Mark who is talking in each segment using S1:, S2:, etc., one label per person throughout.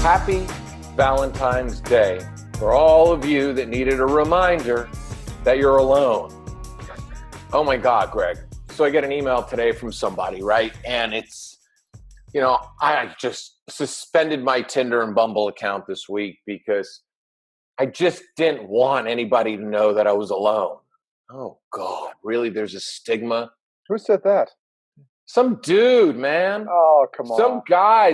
S1: Happy Valentine's Day for all of you that needed a reminder that you're alone. Oh my God, Greg. So I get an email today from somebody, right? And it's, I just suspended my Tinder and Bumble account this week because I just didn't want anybody to know that I was alone. Oh God, really? There's a stigma?
S2: Who said that?
S1: Some dude, man.
S2: Oh, come on.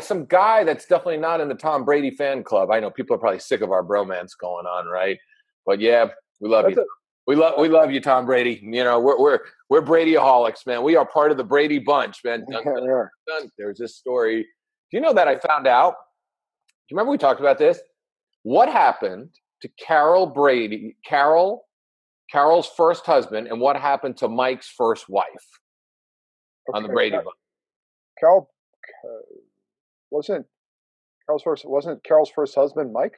S1: Some guy that's definitely not in the Tom Brady fan club. I know people are probably sick of our bromance going on, right? But yeah, we love you. We love you, Tom Brady. You know, we're Bradyaholics, man. We are part of the Brady bunch, man. Dun, dun, dun. There's this story. Do you know that I found out? Do you remember we talked about this? What happened to Carol Brady, Carol's first husband, and what happened to Mike's first wife on the Brady bunch?
S2: Carol wasn't Carol's first husband Mike?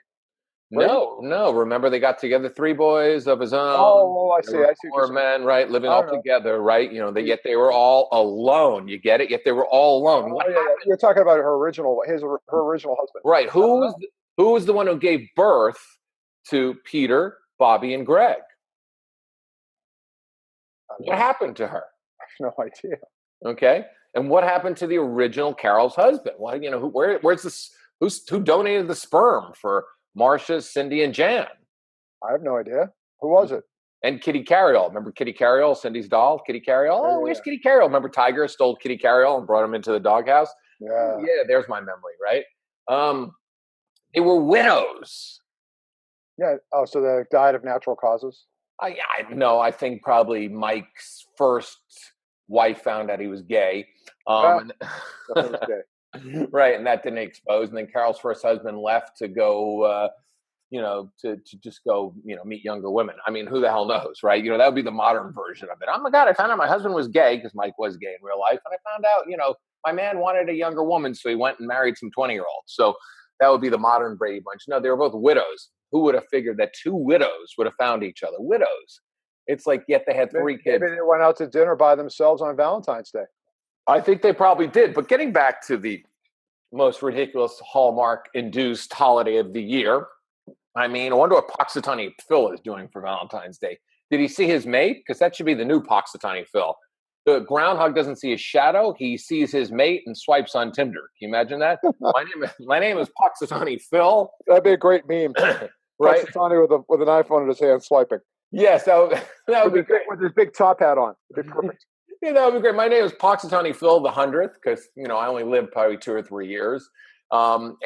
S2: Brady?
S1: No. Remember, they got together, 3 boys of his own.
S2: Oh, I see. I see.
S1: 4 men, right, living all together, right? You know, yet they were all alone. You get it? Yet they were all alone.
S2: Oh, yeah. You're talking about her original husband,
S1: right? Who was the one who gave birth to Peter, Bobby, and Greg? What happened to her?
S2: I have no idea.
S1: Okay, and what happened to the original Carol's husband? Well, where's this? Who donated the sperm for Marcia, Cindy, and Jan?
S2: I have no idea. Who was it?
S1: And Kitty Carryall. Remember Kitty Carryall, Cindy's doll? Kitty Carryall? Oh, where's Kitty Carryall? Remember Tiger stole Kitty Carryall and brought him into the doghouse?
S2: Yeah.
S1: Yeah, there's my memory, right? They were widows.
S2: Yeah. Oh, so they died of natural causes?
S1: I think probably Mike's first wife found out he was gay. Right, and that didn't expose. And then Carol's first husband left to go, to just go, meet younger women. I mean, who the hell knows, right? That would be the modern version of it. Oh my God, I found out my husband was gay because Mike was gay in real life. And I found out, my man wanted a younger woman, so he went and married some 20-year-olds. So that would be the modern Brady Bunch. No, they were both widows. Who would have figured that 2 widows would have found each other? Widows. It's like, yet they had 3 kids.
S2: Maybe they went out to dinner by themselves on Valentine's Day.
S1: I think they probably did. But getting back to the most ridiculous Hallmark-induced holiday of the year, I mean, I wonder what Punxsutawney Phil is doing for Valentine's Day. Did he see his mate? Because that should be the new Punxsutawney Phil. The groundhog doesn't see his shadow. He sees his mate and swipes on Tinder. Can you imagine that? My name is Punxsutawney Phil.
S2: That'd be a great meme. Right? Punxsutawney with an iPhone in his hand swiping.
S1: Yes, that would be great.
S2: With his big top hat on. It'd be perfect.
S1: Yeah, that would be great. My name is Punxsutawney Phil the 100th because, I only lived probably 2 or 3 years. I've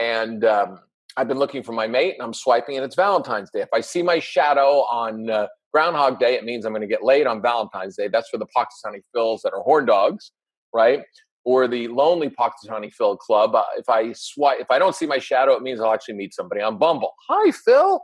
S1: been looking for my mate, and I'm swiping, and it's Valentine's Day. If I see my shadow on Groundhog Day, it means I'm going to get laid on Valentine's Day. That's for the Punxsutawney Phils that are horn dogs, right? Or the lonely Punxsutawney Phil Club. If I don't see my shadow, it means I'll actually meet somebody on Bumble. Hi, Phil.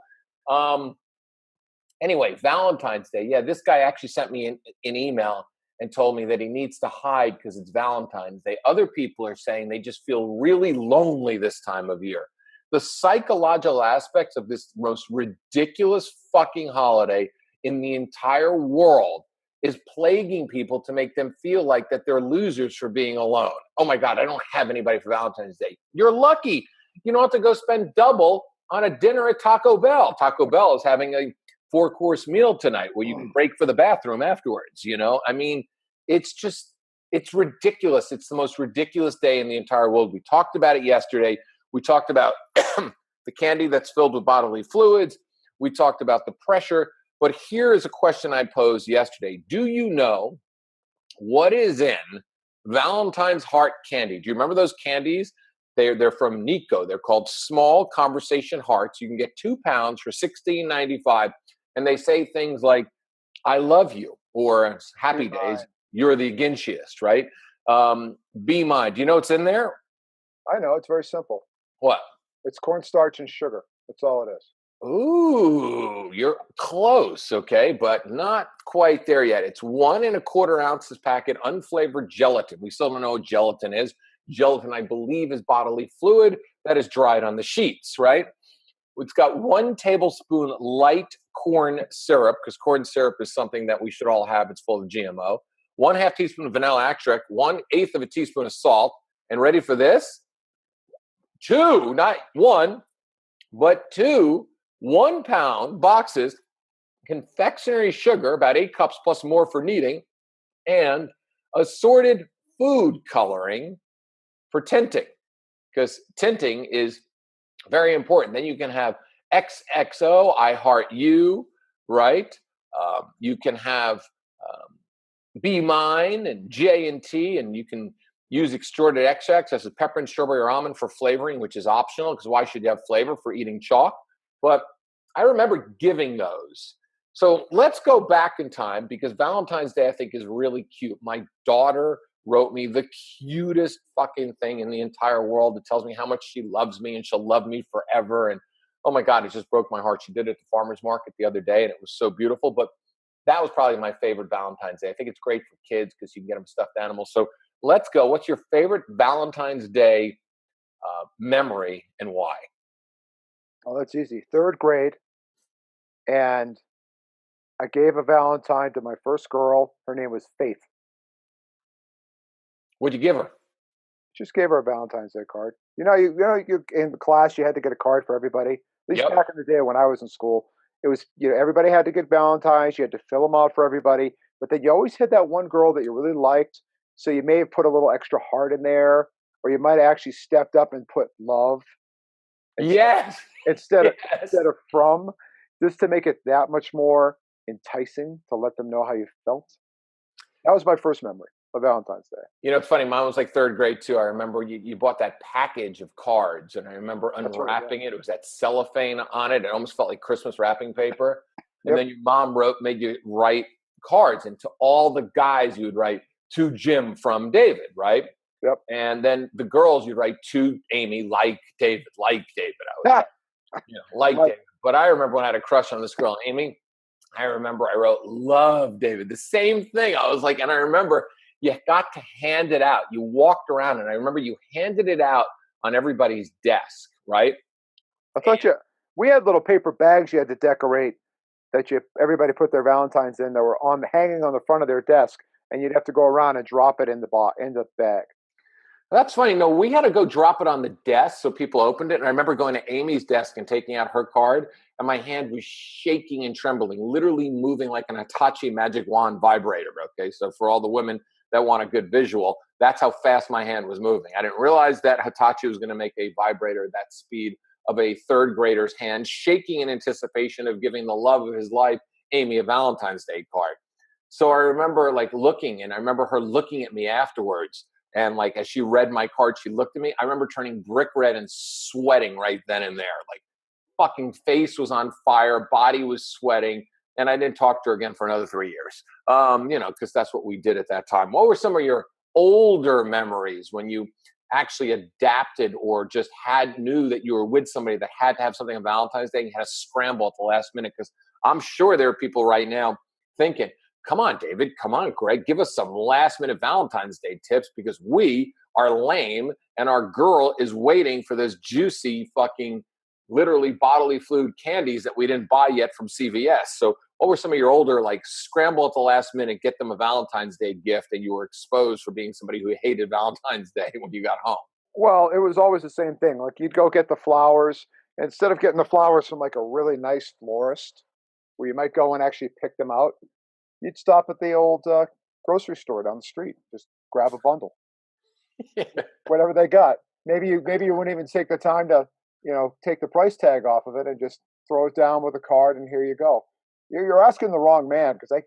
S1: Anyway, Valentine's Day. Yeah, this guy actually sent me an email and told me that he needs to hide because it's Valentine's Day. Other people are saying they just feel really lonely this time of year. The psychological aspects of this most ridiculous fucking holiday in the entire world is plaguing people to make them feel like that they're losers for being alone. Oh my God, I don't have anybody for Valentine's Day. You're lucky. You don't have to go spend double on a dinner at Taco Bell. Taco Bell is having a 4-course meal tonight where you can break for the bathroom afterwards. I mean, it's ridiculous. It's the most ridiculous day in the entire world. We talked about it yesterday. We talked about the candy that's filled with bodily fluids. We talked about the pressure. But here is a question I posed yesterday. Do you know what is in Valentine's heart candy? Do you remember those candies? They're from Nico. They're called small conversation hearts. You can get 2 pounds for $16.95. And they say things like, I love you, or happy days. You're the Ginchiest, right? Be mine. Do you know what's in there?
S2: I know. It's very simple.
S1: What?
S2: It's cornstarch and sugar. That's all it is.
S1: Ooh, you're close, okay, but not quite there yet. It's 1 1/4 ounces packet, unflavored gelatin. We still don't know what gelatin is. Gelatin, I believe, is bodily fluid that is dried on the sheets, right? It's got 1 tablespoon light corn syrup, because corn syrup is something that we should all have. It's full of GMO. 1/2 teaspoon of vanilla extract, 1/8 of a teaspoon of salt, and ready for this? two, not one, but two 1 pound boxes, confectionery sugar, about 8 cups plus more for kneading, and assorted food coloring for tinting, because tinting is very important. Then you can have XXO, I Heart You, right? You can have um, Be Mine and J&T, and you can use extruded extracts as a peppermint, strawberry, or almond for flavoring, which is optional because why should you have flavor for eating chalk? But I remember giving those. So let's go back in time because Valentine's Day, I think, is really cute. My daughter wrote me the cutest fucking thing in the entire world that tells me how much she loves me and she'll love me forever. And oh my God, it just broke my heart. She did it at the farmer's market the other day and it was so beautiful. But that was probably my favorite Valentine's Day. I think it's great for kids because you can get them stuffed animals. So let's go. What's your favorite Valentine's Day memory and why?
S2: Oh, that's easy. Third grade, and I gave a Valentine to my first girl. Her name was Faith.
S1: What'd you give her?
S2: Just gave her a Valentine's Day card. You in class you had to get a card for everybody. At least
S1: Yep.
S2: back in the day when I was in school, it was everybody had to get Valentines. You had to fill them out for everybody, but then you always had that one girl that you really liked. So you may have put a little extra heart in there, or you might have actually stepped up and put love instead
S1: Yes.
S2: instead of
S1: Yes.
S2: instead of from, just to make it that much more enticing to let them know how you felt. That was my first memory of Valentine's Day.
S1: You know, it's funny. Mine was like third grade too. I remember you bought that package of cards, and I remember
S2: That's right. Yeah.
S1: unwrapping it. It was that cellophane on it. It almost felt like Christmas wrapping paper. And
S2: Yep.
S1: then your mom made you write cards, and to all the guys you would write to Jim from David, right?
S2: Yep.
S1: And then the girls you'd write to Amy, like David, like David. I would write, like
S2: Like,
S1: David. But I remember when I had a crush on this girl, Amy. I remember I wrote love David, the same thing. I was like, and I remember you got to hand it out. You walked around, and I remember you handed it out on everybody's desk, right?
S2: I thought we had little paper bags you had to decorate that everybody put their Valentines in that were hanging on the front of their desk, and you'd have to go around and drop it in the bag.
S1: That's funny. No, we had to go drop it on the desk so people opened it. And I remember going to Amy's desk and taking out her card, and my hand was shaking and trembling, literally moving like an Hitachi magic wand vibrator. Okay. So for all the women that want a good visual, that's how fast my hand was moving. I didn't realize that Hitachi was going to make a vibrator that speed of a third grader's hand, shaking in anticipation of giving the love of his life, Amy, a Valentine's Day card. So I remember like looking, and I remember her looking at me afterwards. And like as she read my card, she looked at me. I remember turning brick red and sweating right then and there. Like fucking face was on fire, body was sweating, and I didn't talk to her again for another 3 years. Because that's what we did at that time. What were some of your older memories when you actually adapted or just knew that you were with somebody that had to have something on Valentine's Day and you had to scramble at the last minute? Because I'm sure there are people right now thinking, come on, David. Come on, Greg. Give us some last minute Valentine's Day tips because we are lame and our girl is waiting for those juicy fucking literally bodily fluid candies that we didn't buy yet from CVS. So what were some of your older, like scramble at the last minute, get them a Valentine's Day gift and you were exposed for being somebody who hated Valentine's Day when you got home?
S2: Well, it was always the same thing. Like you'd go get the flowers. Instead of getting the flowers from like a really nice florist, where you might go and actually pick them out, you'd stop at the old grocery store down the street. Just grab a bundle, whatever they got. Maybe you wouldn't even take the time to take the price tag off of it and just throw it down with a card and here you go. You're asking the wrong man because I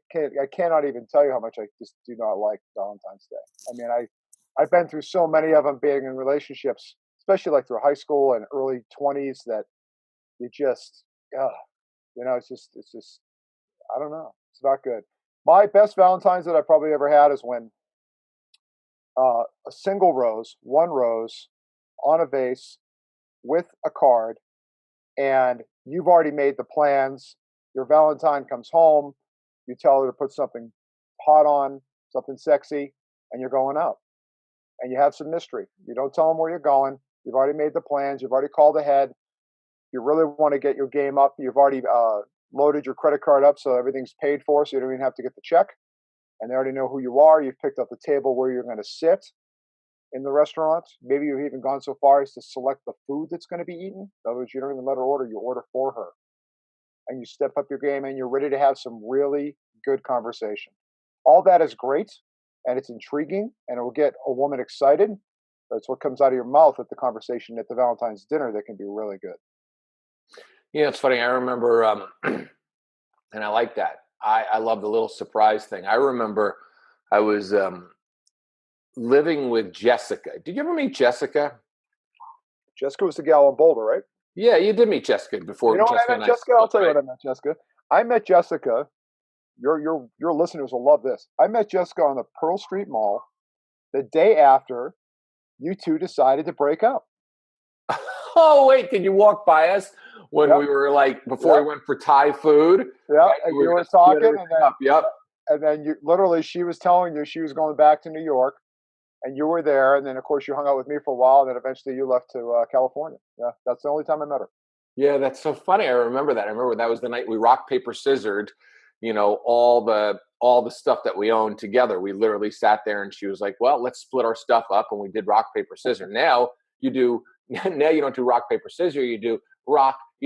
S2: cannot even tell you how much I just do not like Valentine's Day. I mean I've been through so many of them being in relationships, especially like through high school and early 20s that you just it's just I don't know. It's not good. My best Valentine's that I probably ever had is when a single rose, one rose on a vase with a card, and you've already made the plans. Your Valentine comes home, you tell her to put something hot on, something sexy, and you're going out. And you have some mystery. You don't tell them where you're going. You've already made the plans. You've already called ahead. You really want to get your game up. You've already loaded your credit card up so everything's paid for, so you don't even have to get the check. And they already know who you are. You've picked up the table where you're going to sit. in the restaurant. Maybe you've even gone so far as to select the food that's going to be eaten. In other words, you don't even let her order; you order for her, and you step up your game, and you're ready to have some really good conversation. All that is great, and it's intriguing, and it will get a woman excited. That's what comes out of your mouth at the conversation at the Valentine's dinner that can be really good.
S1: Yeah, it's funny. I remember, and I like that. I love the little surprise thing. I remember I was living with Jessica. Did you ever meet Jessica?
S2: Jessica was the gal in Boulder, right?
S1: Yeah, you did meet Jessica
S2: You
S1: before
S2: know when I
S1: Jessica
S2: met
S1: and I
S2: Jessica? I'll
S1: split,
S2: tell you
S1: right?
S2: when I met Jessica. I met Jessica. Your listeners will love this. I met Jessica on the Pearl Street Mall the day after you two decided to break up.
S1: Oh, wait, did you walk by us when
S2: Yep,
S1: we were like before we
S2: yep,
S1: went for Thai food?
S2: yep.
S1: Right?
S2: And
S1: We
S2: you
S1: were
S2: were
S1: gonna split
S2: talking,
S1: everything up. Yep.
S2: and then you literally she was telling you she was going back to New York, and you were there, and then of course you hung out with me for a while, and then eventually you left to California. Yeah, that's the only time I met her.
S1: Yeah, that's so funny. I remember that. I remember that was the night we rock paper scissored, all the stuff that we owned together. We literally sat there and she was like, "Well, let's split our stuff up," and we did rock paper scissors. Now you do now you don't do rock paper scissors, you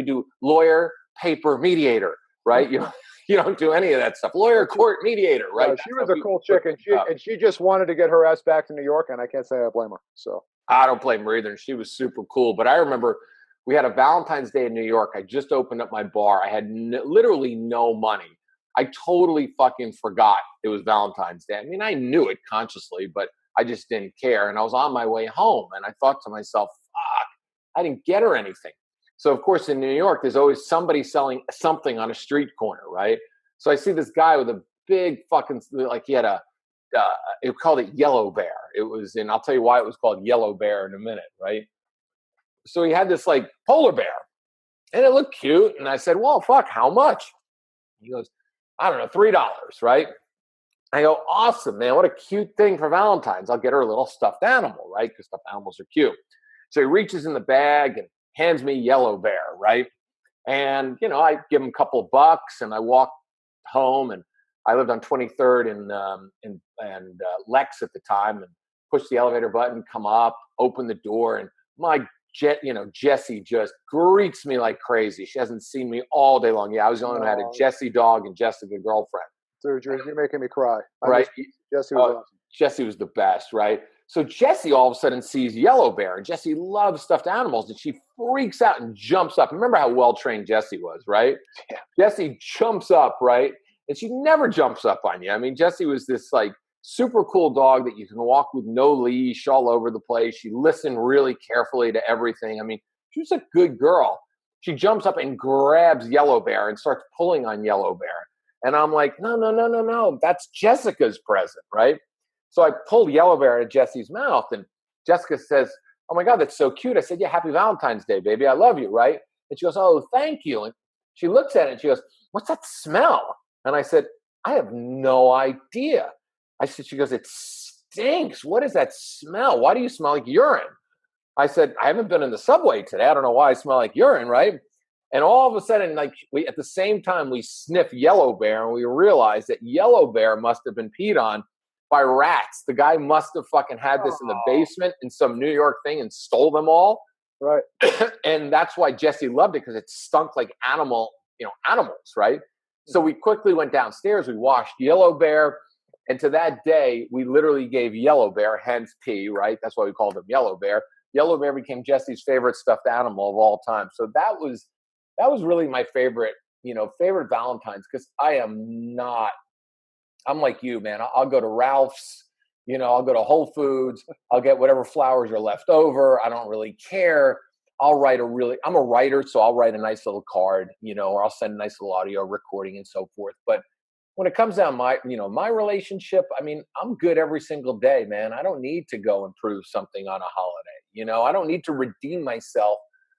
S1: do lawyer, paper, mediator, right? You you don't do any of that stuff. Lawyer,
S2: Well,
S1: court, mediator, right?
S2: she
S1: That's how
S2: was a
S1: we
S2: cool
S1: split
S2: chick, and
S1: things up.
S2: she just wanted to get her ass back to New York, and I can't say I blame her. So
S1: I don't blame her either. She was super cool. But I remember we had a Valentine's Day in New York. I just opened up my bar. I had literally no money. I totally fucking forgot it was Valentine's Day. I mean, I knew it consciously, but I just didn't care. And I was on my way home and I thought to myself, fuck, I didn't get her anything. So, of course, in New York, there's always somebody selling something on a street corner, right? So I see this guy with a big fucking, like he had a uh, it called it Yellow Bear. It was, and I'll tell you why it was called Yellow Bear in a minute, right? So he had this like polar bear, and it looked cute. And I said, "Well, fuck, how much?" He goes, "I don't know, $3, right?" I go, "Awesome, man! What a cute thing for Valentine's. I'll get her a little stuffed animal, right? Because stuffed animals are cute." So he reaches in the bag and hands me Yellow Bear, right? And I give him a couple of bucks, and I walk home, and I lived on 23rd and Lex at the time, and push the elevator button, come up, open the door, and my Jessie just greets me like crazy. She hasn't seen me all day long. Yeah, I was the only one who had a
S2: no,
S1: Jessie dog and Jessica girlfriend,
S2: dude, you're making me cry. I
S1: right?
S2: miss Jesse was
S1: Uh,
S2: awesome.
S1: Jessie was the best, right? So Jessie all of a sudden sees Yellow Bear, and Jessie loves stuffed animals, and she freaks out and jumps up. Remember how well trained Jessie was, right?
S2: Yeah.
S1: Jessie jumps up, right? And she never jumps up on you. I mean, Jessie was this like super cool dog that you can walk with no leash all over the place. She listened really carefully to everything. I mean, she was a good girl. She jumps up and grabs Yellow Bear and starts pulling on Yellow Bear. And I'm like, no, no, no, no, no. That's Jessica's present, right? So I pulled Yellow Bear out of Jessie's mouth, and Jessica says, "Oh my God, that's so cute." I said, "Yeah, happy Valentine's Day, baby. I love you," right? And she goes, "Oh, thank you." And she looks at it and she goes, "What's that smell?" And I said, "I have no idea." She goes, "It stinks. What is that smell? Why do you smell like urine?" I said, "I haven't been in the subway today. I don't know why I smell like urine," right? And all of a sudden, like we at the same time we sniff Yellow Bear and we realize that Yellow Bear must have been peed on by rats. The guy must have fucking had this in the
S2: Oh,
S1: basement in some New York thing and stole them all.
S2: right.
S1: And that's why Jesse loved it because it stunk like animals, right? So we quickly went downstairs. We washed Yellow Bear. And to that day, we literally gave Yellow Bear, hence P, right? That's why we called him Yellow Bear. Yellow Bear became Jesse's favorite stuffed animal of all time. So that was really my favorite Valentine's because I'm like you, man. I'll go to Ralph's, I'll go to Whole Foods, I'll get whatever flowers are left over. I don't really care. I'm a writer, so I'll write a nice little card, or I'll send a nice little audio recording and so forth. But when it comes down my relationship, I mean, I'm good every single day, man. I don't need to go and prove something on a holiday. I don't need to redeem myself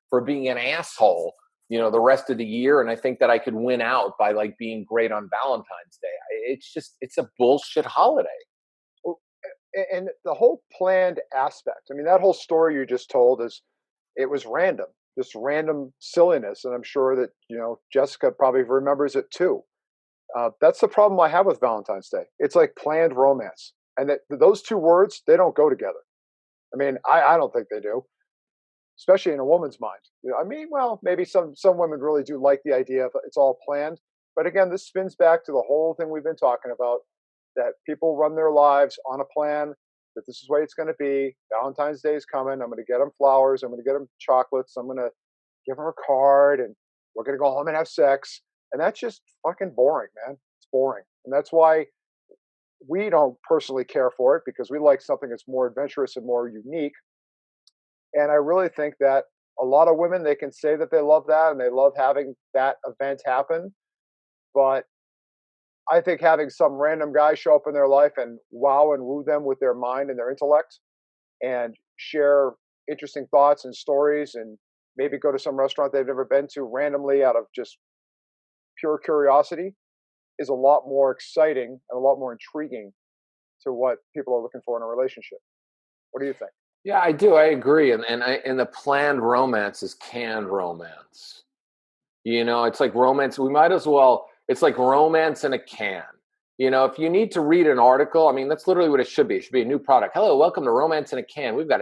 S1: for being an asshole, the rest of the year. And I think that I could win out by like being great on Valentine's Day. It's a bullshit holiday.
S2: Well, and the whole planned aspect. I mean, that whole story you just told it was random, just random silliness, and I'm sure that Jessica probably remembers it too. That's the problem I have with Valentine's Day. It's like planned romance, and those two words they don't go together. I mean, I don't think they do, especially in a woman's mind. You know, I mean, well, maybe some women really do like the idea of it's all planned. But again, this spins back to the whole thing we've been talking about, that people run their lives on a plan, that this is the way it's going to be. Valentine's Day is coming. I'm going to get them flowers. I'm going to get them chocolates. I'm going to give them a card, and we're going to go home and have sex. And that's just fucking boring, man. It's boring. And that's why we don't personally care for it, because we like something that's more adventurous and more unique. And I really think that a lot of women, they can say that they love that and they love having that event happen. But I think having some random guy show up in their life and wow and woo them with their mind and their intellect and share interesting thoughts and stories, and maybe go to some restaurant they've never been to randomly out of just pure curiosity, is a lot more exciting and a lot more intriguing to what people are looking for in a relationship. What do you think?
S1: Yeah, I do. I agree. And the planned romance is canned romance. You know, it's like romance. We might as well, it's like romance in a can. You know, if you need to read an article, I mean, that's literally what it should be. It should be a new product. Hello, welcome to Romance in a Can. We've got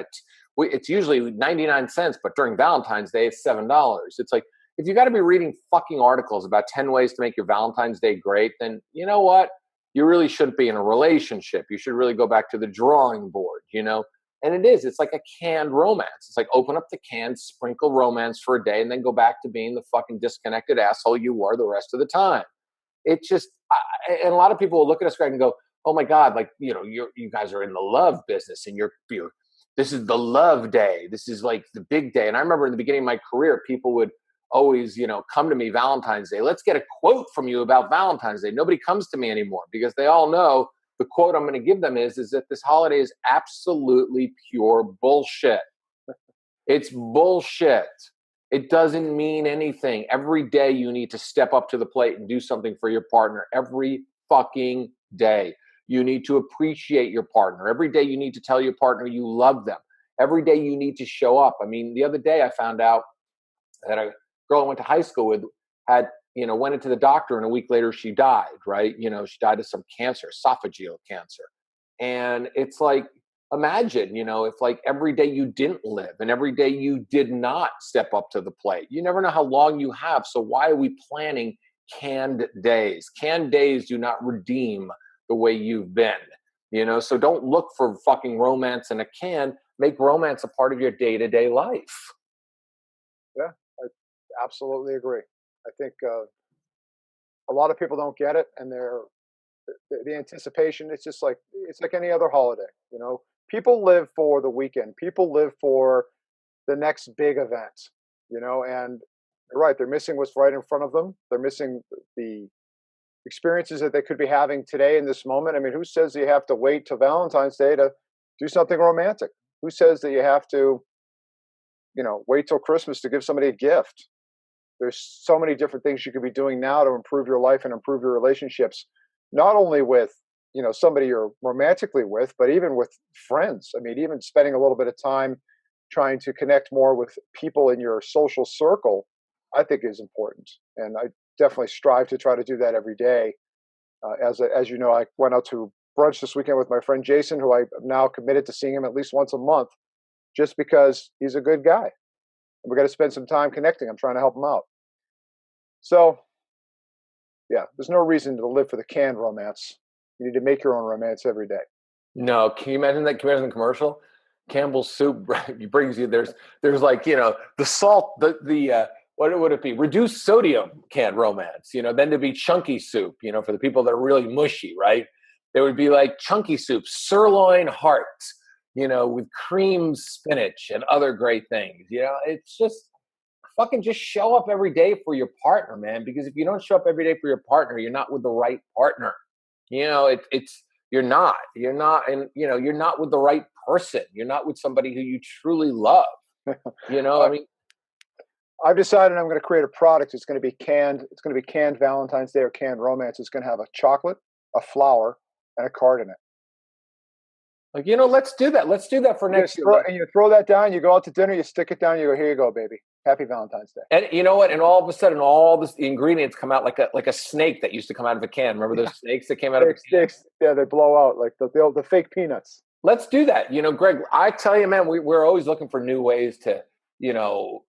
S1: it's usually 99 cents, but during Valentine's Day, it's $7. It's like, if you got to be reading fucking articles about 10 ways to make your Valentine's Day great, then you know what? You really shouldn't be in a relationship. You should really go back to the drawing board, you know? And it is. It's like a canned romance. It's like open up the can, sprinkle romance for a day, and then go back to being the fucking disconnected asshole you were the rest of the time. It just, and a lot of people will look at us and go, "Oh my God, like, you know, you guys are in the love business, and this is the love day. This is like the big day." And I remember in the beginning of my career, people would always, you know, come to me Valentine's Day. Let's get a quote from you about Valentine's Day. Nobody comes to me anymore because they all know the quote I'm going to give them is that this holiday is absolutely pure bullshit. It's bullshit. It doesn't mean anything. Every day you need to step up to the plate and do something for your partner. Every fucking day. You need to appreciate your partner. Every day you need to tell your partner you love them. Every day you need to show up. I mean, the other day I found out that a girl I went to high school with had, you know, went into the doctor, and a week later she died, right? You know, she died of some cancer, esophageal cancer. And it's like, imagine, you know, if like every day you didn't live and every day you did not step up to the plate. You never know how long you have. So why are we planning canned days? Canned days do not redeem the way you've been, you know? So don't look for fucking romance in a can. Make romance a part of your day-to-day life.
S2: Yeah, I absolutely agree. I think a lot of people don't get it, and the anticipation. It's like any other holiday. You know, people live for the weekend. People live for the next big event. You know, and you're right. They're missing what's right in front of them. They're missing the experiences that they could be having today in this moment. I mean, who says you have to wait till Valentine's Day to do something romantic? Who says that you have to, you know, wait till Christmas to give somebody a gift? There's so many different things you could be doing now to improve your life and improve your relationships, not only with, you know, somebody you're romantically with, but even with friends. I mean, even spending a little bit of time trying to connect more with people in your social circle, I think is important. And I definitely strive to try to do that every day. As you know, I went out to brunch this weekend with my friend Jason, who I'm now committed to seeing him at least once a month, just because he's a good guy. We got to spend some time connecting. I'm trying to help him out. So, yeah, there's no reason to live for the canned romance. You need to make your own romance every day.
S1: No, can you imagine that? Can you imagine the commercial? Campbell's soup brings you, there's like, you know, the salt, what would it be? Reduced sodium canned romance, you know, then to be chunky soup, you know, for the people that are really mushy, right? There would be like chunky soup, sirloin heart, you know, with cream spinach and other great things. You know, it's just fucking just show up every day for your partner, man. Because if you don't show up every day for your partner, you're not with the right partner. You know, it's you're not, and you know, you're not with the right person. You're not with somebody who you truly love. You know, I
S2: I,
S1: mean,
S2: I've decided I'm going to create a product. It's going to be canned. It's going to be canned Valentine's Day or canned romance. It's going to have a chocolate, a flower, and a card in it.
S1: like, you know, let's do that. Let's do that for next year. Like,
S2: And you throw that down. You go out to dinner. You stick it down. You go, here you go, baby. Happy Valentine's Day.
S1: and you know what? And all of a sudden, all the ingredients come out like a snake that used to come out of a can. Remember those snakes that came out of a can?
S2: Sticks. Yeah, they blow out like the fake peanuts.
S1: Let's do that. Greg, I tell you, man, we're always looking for new ways to,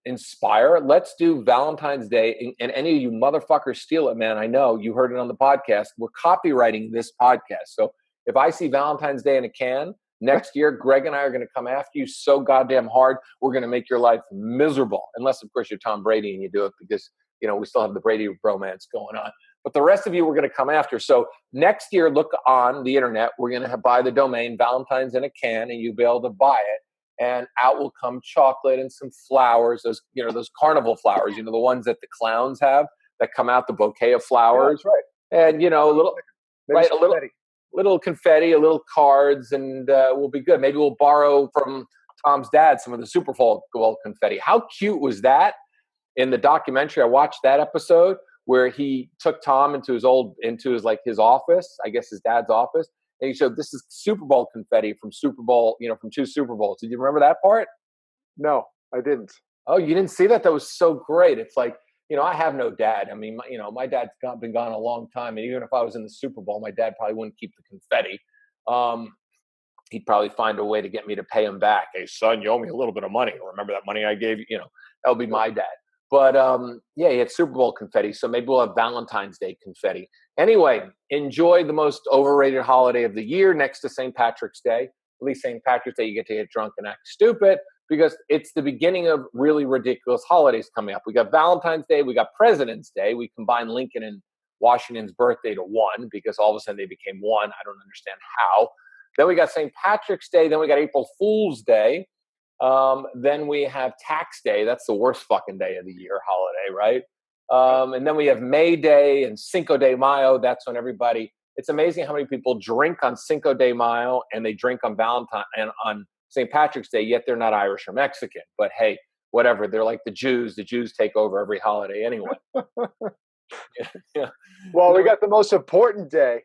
S1: inspire. Let's do Valentine's Day. And any of you motherfuckers steal it, man. I know you heard it on the podcast. We're copywriting this podcast. So if I see Valentine's Day in a can next year, Greg and I are going to come after you so goddamn hard. We're going to make your life miserable. Unless, of course, you're Tom Brady and you do it because, we still have the Brady bromance going on. But the rest of you, we're going to come after. So next year, look on the internet. We're going to buy the domain Valentine's in a can, and you'll be able to buy it. And out will come chocolate and some flowers. Those carnival flowers. The ones that the clowns have that come out, the bouquet of flowers.
S2: Yeah, that's right.
S1: And a little confetti, a little cards, and we'll be good. Maybe we'll borrow from Tom's dad some of the Super Bowl confetti. How cute was that? In the documentary, I watched that episode where he took Tom into his office, I guess his dad's office, and he showed this is Super Bowl confetti from Super Bowl, from 2 Super Bowls. Did you remember that part?
S2: No, I didn't.
S1: Oh, you didn't see that? That was so great. It's like, I have no dad. I mean, my dad's been gone a long time, and even if I was in the Super Bowl, my dad probably wouldn't keep the confetti. He'd probably find a way to get me to pay him back. Hey, son, you owe me a little bit of money. Remember that money I gave you? That would be my dad. But he had Super Bowl confetti, so maybe we'll have Valentine's Day confetti. Anyway, enjoy the most overrated holiday of the year next to St. Patrick's Day. At least St. Patrick's Day, you get to get drunk and act stupid because it's the beginning of really ridiculous holidays coming up. We got Valentine's Day, we got President's Day. We combined Lincoln and Washington's birthday to one because all of a sudden they became one. I don't understand how. Then we got St. Patrick's Day. Then we got April Fool's Day. Then we have Tax Day. That's the worst fucking day of the year holiday, right? And then we have May Day and Cinco de Mayo. That's when everybody, it's amazing how many people drink on Cinco de Mayo and they drink on Valentine and on St. Patrick's Day, yet they're not Irish or Mexican. But hey, whatever. They're like the Jews. The Jews take over every holiday anyway.
S2: Yeah. Well, we got the most important day,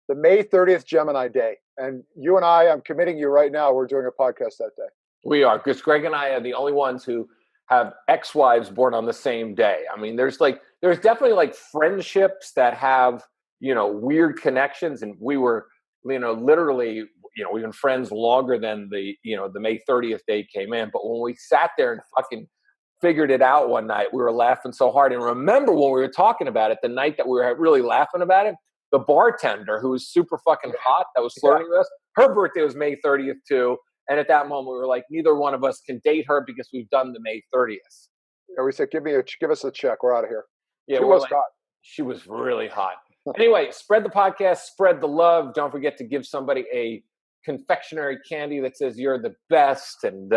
S2: the May 30th Gemini Day. And you and I'm committing you right now, we're doing a podcast that day.
S1: We are, because Greg and I are the only ones who have ex-wives born on the same day. I mean, there's definitely like friendships that have, weird connections. And we were, literally, we've been friends longer than the May 30th day came in. But when we sat there and fucking figured it out one night, we were laughing so hard. And remember when we were talking about it, the night that we were really laughing about it, the bartender who was super fucking hot that was flirting with us, her birthday was May 30th too. And at that moment, we were like, neither one of us can date her because we've done the May 30th.
S2: And we said, give us a check. We're out of here.
S1: Yeah,
S2: she was hot.
S1: She was really hot. Anyway, spread the podcast, spread the love. Don't forget to give somebody a confectionery candy that says you're the best. And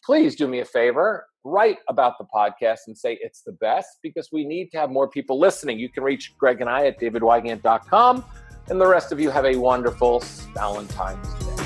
S1: please do me a favor, write about the podcast and say it's the best because we need to have more people listening. You can reach Greg and I at davidwygant.com. And the rest of you have a wonderful Valentine's Day.